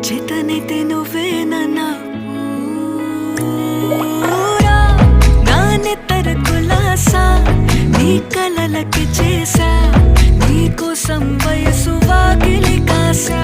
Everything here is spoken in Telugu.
చేతనైతే నువ్వేనన్నా పూరా నా నెత్తర కులాసా నీ కలలకి చేసా నీ కోసం వయసు వాకిలి కాసా